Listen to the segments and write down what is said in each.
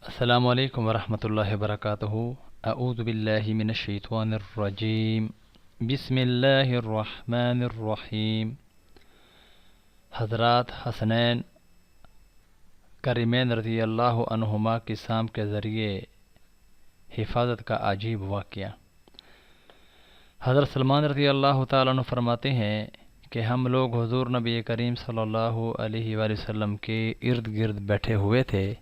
السلام علیکم ورحمۃ اللہ وبرکاتہ۔ اعوذ باللہ من الشیطان الرجیم، بسم اللہ الرحمن الرحیم۔ حضرات حسنین کریمین رضی اللہ عنہما کی سام کے ذریعے حفاظت کا عجیب واقعہ۔ حضرت سلمان رضی اللہ تعالیٰ عنہ فرماتے ہیں کہ ہم لوگ حضور نبی کریم صلی اللہ علیہ وآلہ وسلم کے ارد گرد بیٹھے ہوئے تھے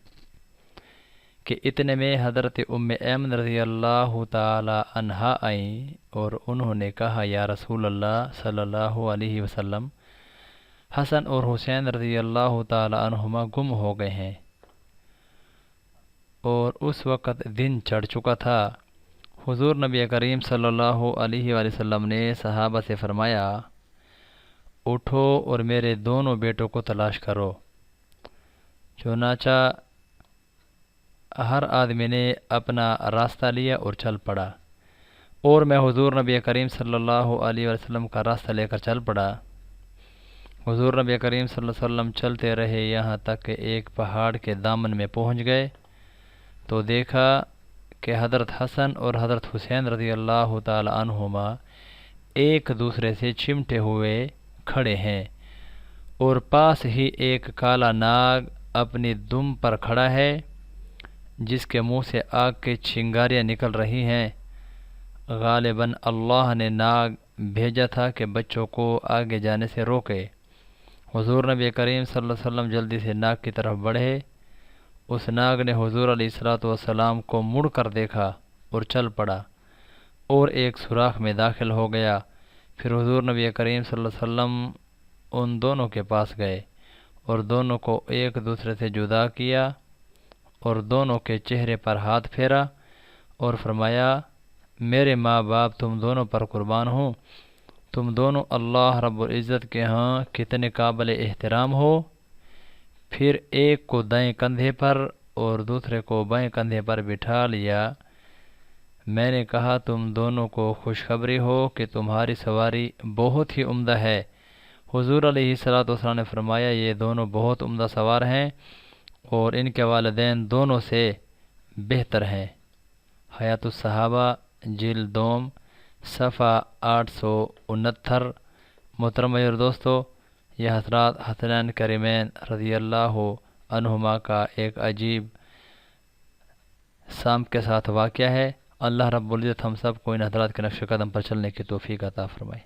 کہ اتنے میں حضرت ام ایمن رضی اللہ تعالی عنہا آئیں اور انہوں نے کہا، یا رسول اللہ صلی اللہ علیہ وسلم، حسن اور حسین رضی اللہ تعالی عنہما گم ہو گئے ہیں۔ اور اس وقت دن چڑھ چکا تھا۔ حضور نبی کریم صلی اللہ علیہ وآلہ وسلم نے صحابہ سے فرمایا، اٹھو اور میرے دونوں بیٹوں کو تلاش کرو۔ چنانچہ ہر آدمی نے اپنا راستہ لیا اور چل پڑا، اور میں حضور نبی کریم صلی اللہ علیہ وسلم کا راستہ لے کر چل پڑا۔ حضور نبی کریم صلی اللہ علیہ وسلم چلتے رہے یہاں تک کہ ایک پہاڑ کے دامن میں پہنچ گئے تو دیکھا کہ حضرت حسن اور حضرت حسین رضی اللہ تعالی عنہما ایک دوسرے سے چمٹے ہوئے کھڑے ہیں، اور پاس ہی ایک کالا ناگ اپنی دم پر کھڑا ہے جس کے منہ سے آگ کی چنگاریاں نکل رہی ہیں۔ غالباً اللہ نے ناگ بھیجا تھا کہ بچوں کو آگے جانے سے روکے۔ حضور نبی کریم صلی اللہ علیہ وسلم جلدی سے ناگ کی طرف بڑھے۔ اس ناگ نے حضور علیہ الصلوۃ والسلام کو مڑ کر دیکھا اور چل پڑا اور ایک سوراخ میں داخل ہو گیا۔ پھر حضور نبی کریم صلی اللہ علیہ وسلم ان دونوں کے پاس گئے اور دونوں کو ایک دوسرے سے جدا کیا اور دونوں کے چہرے پر ہاتھ پھیرا اور فرمایا، میرے ماں باپ تم دونوں پر قربان ہوں، تم دونوں اللہ رب العزت کے ہاں کتنے قابل احترام ہو۔ پھر ایک کو دائیں کندھے پر اور دوسرے کو بائیں کندھے پر بٹھا لیا۔ میں نے کہا، تم دونوں کو خوشخبری ہو کہ تمہاری سواری بہت ہی عمدہ ہے۔ حضور علیہ الصلوۃ والسلام نے فرمایا، یہ دونوں بہت عمدہ سوار ہیں اور ان کے والدین دونوں سے بہتر ہیں۔ حیات الصحابہ جلد دوم صفحہ 869۔ محترم اور دوستو، یہ حضرات حسنین کریمین رضی اللہ عنہما کا ایک عجیب سام کے ساتھ واقعہ ہے۔ اللہ رب العزت ہم سب کو ان حضرات کے نقش قدم پر چلنے کی توفیق عطا فرمائے۔